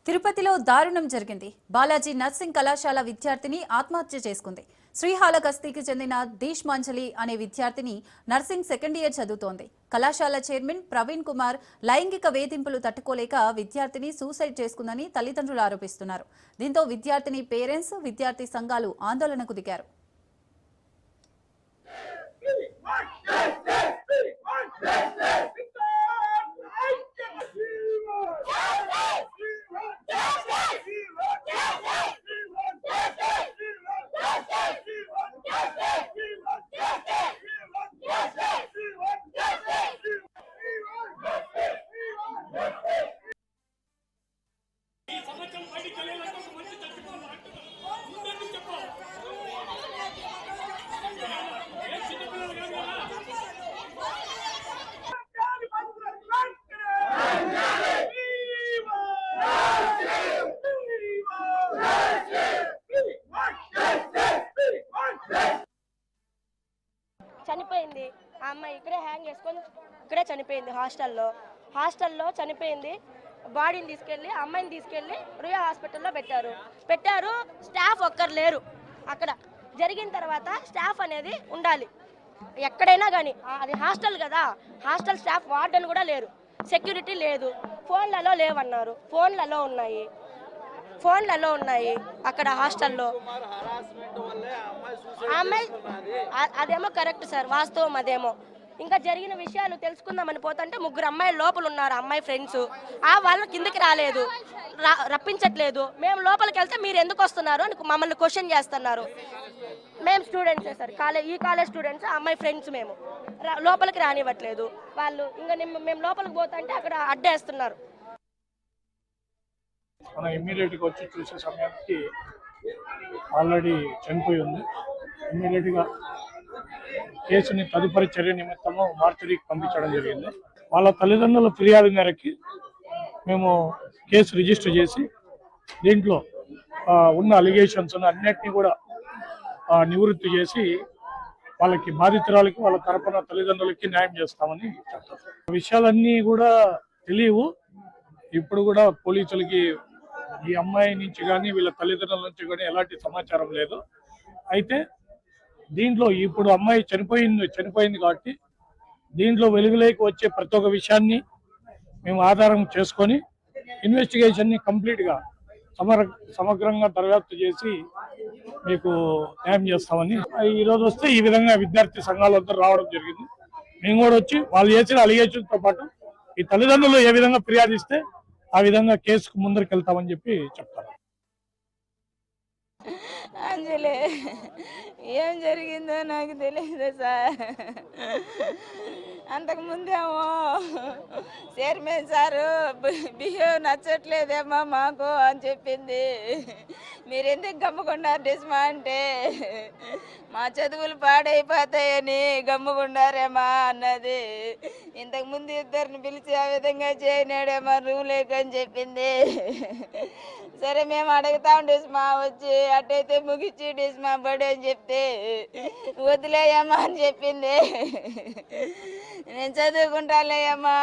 తిరుపతిలో దారుణం జరిగింది. బాలాజీ నర్సింగ్ కళాశాల విద్యార్థిని ఆత్మహత్య చేసుకుంది. శ్రీహాళహస్తికి చెందిన దీష్ మంజలి అనే విద్యార్థిని నర్సింగ్ సెకండ్ ఇయర్ చదువుతోంది. కళాశాల చైర్మన్ ప్రవీణ్ కుమార్ లైంగిక వేధింపులు తట్టుకోలేక విద్యార్థిని సూసైడ్ చేసుకుందని తల్లిదండ్రులు ఆరోపిస్తున్నారు. దీంతో విద్యార్థిని పేరెంట్స్, విద్యార్థి సంఘాలు ఆందోళనకు దిగారు. చనిపోయింది ఆ అమ్మాయి ఇక్కడే హ్యాంగ్ చేసుకొని ఇక్కడే చనిపోయింది. హాస్టల్లో చనిపోయింది. బాడీని తీసుకెళ్ళి అమ్మాయిని తీసుకెళ్ళి రుయా హాస్పిటల్లో పెట్టారు. స్టాఫ్ ఒక్కరు లేరు. అక్కడ జరిగిన తర్వాత స్టాఫ్ అనేది ఉండాలి ఎక్కడైనా కానీ. అది హాస్టల్ కదా, హాస్టల్ స్టాఫ్ వార్డెన్ కూడా లేరు, సెక్యూరిటీ లేదు. ఫోన్లలో లేవన్నారు, ఫోన్లలో ఉన్నాయి అక్కడ హాస్టల్లో. అమ్మాయి అదేమో కరెక్ట్ సార్, వాస్తవం అదేమో. ఇంకా జరిగిన విషయాలు తెలుసుకుందామని పోతుంటే 3 అమ్మాయిలు లోపల ఉన్నారు, అమ్మాయి ఫ్రెండ్స్. వాళ్ళ కిందకి రాలేదు, రప్పించట్లేదు. మేము లోపలికి వెళ్తే మీరు ఎందుకు వస్తున్నారు అని మమ్మల్ని క్వశ్చన్ చేస్తున్నారు. మేము స్టూడెంట్సే సార్, ఈ కాలేజ్ స్టూడెంట్స్, అమ్మాయి ఫ్రెండ్స్. మేము లోపలికి రానివ్వట్లేదు వాళ్ళు. ఇంకా మేము లోపలికి పోతుంటే అక్కడ అడ్డేస్తున్నారు. మనం ఇమ్మీడియట్గా వచ్చి చూసే సమయానికి ఆల్రెడీ చనిపోయి ఉంది. ఇమ్మీడియట్గా కేసుని తదుపరి చర్య నిమిత్తము మార్చురీకి పంపించడం జరిగింది. వాళ్ళ తల్లిదండ్రుల ఫిర్యాదు మేరకి మేము కేసు రిజిస్టర్ చేసి దీంట్లో ఉన్న అలిగేషన్స్ అన్నిటినీ కూడా నివృత్తి చేసి వాళ్ళకి బాధితురాలకి వాళ్ళ తరపున తల్లిదండ్రులకి న్యాయం చేస్తామని చెప్తారు. విషయాలన్నీ కూడా తెలియవు. ఇప్పుడు కూడా పోలీసులకి ఈ అమ్మాయి నుంచి కానీ వీళ్ళ తల్లిదండ్రుల నుంచి కానీ ఎలాంటి సమాచారం లేదు. అయితే దీంట్లో ఇప్పుడు అమ్మాయి చనిపోయింది కాబట్టి దీంట్లో వెలుగులోకి వచ్చే ప్రతి ఒక్క విషయాన్ని మేము ఆధారం చేసుకొని ఇన్వెస్టిగేషన్ని కంప్లీట్గా సమగ్రంగా దర్యాప్తు చేసి మీకు న్యాయం చేస్తామని. ఈరోజు వస్తే ఈ విధంగా విద్యార్థి సంఘాలందరూ రావడం జరిగింది. మేము కూడా వచ్చి వాళ్ళు చేసిన అలిగేషన్తో పాటు ఈ తల్లిదండ్రులు ఏ విధంగా ఫిర్యాదు ఇస్తే ఆ విధంగా కేసుకు ముందరికి వెళ్తామని చెప్పి చెప్తారు. అంజలి, ఏం జరిగిందో నాకు తెలియదు సార్. అంతకుముందేమో చైర్మన్ సారు బిహేవ్ నచ్చట్లేదేమో మాకు అని చెప్పింది. మీరు ఎందుకు గమ్ముకున్నారు డిస్మా అంటే మా చదువులు పాడైపోతాయని గమ్ముకున్నారేమా అన్నది. ఇంతకుముందు ఇద్దరిని పిలిచి ఆ విధంగా చేయనాడేమో రూమ్ లేకని చెప్పింది. సరే మేము అడుగుతాం డిస్మా వచ్చి, అట్టయితే ముగిచ్చి డిస్మా బడి అని చెప్తే వదిలేయమ్మా అని చెప్పింది. నేను చదువుకుంటాలేయమ్మా,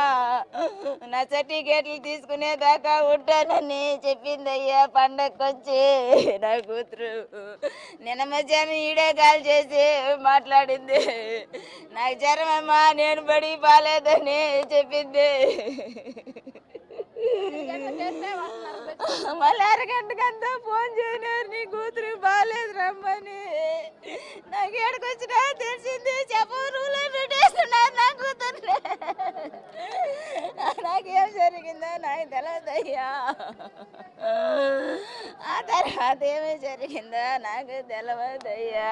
నా సర్టిఫికేట్లు తీసుకునేదాకా ఉంటానని చెప్పింది. అయ్యా పండగకి వచ్చి నా కూతురు నిన్న మధ్యాహ్నం ఈడే కాల్ చేసి మాట్లాడింది. నాకు జ్వరమమ్మా, నేను బడి బాలేదని చెప్పింది. మళ్ళీ అరగంటకంతా ఫోన్ చేయనారు, నీ కూతురు బాగాలేదు రమ్మని. నాకు ఏడకొచ్చినా తెలిసింది, రూలో పెట్టేస్తున్నారు నా కూతురు. నాకేం జరిగిందో నాకు తెలియదయ్యా. ఆ తర్వాత ఏమీ జరిగిందో నాకు తెలియదయ్యా.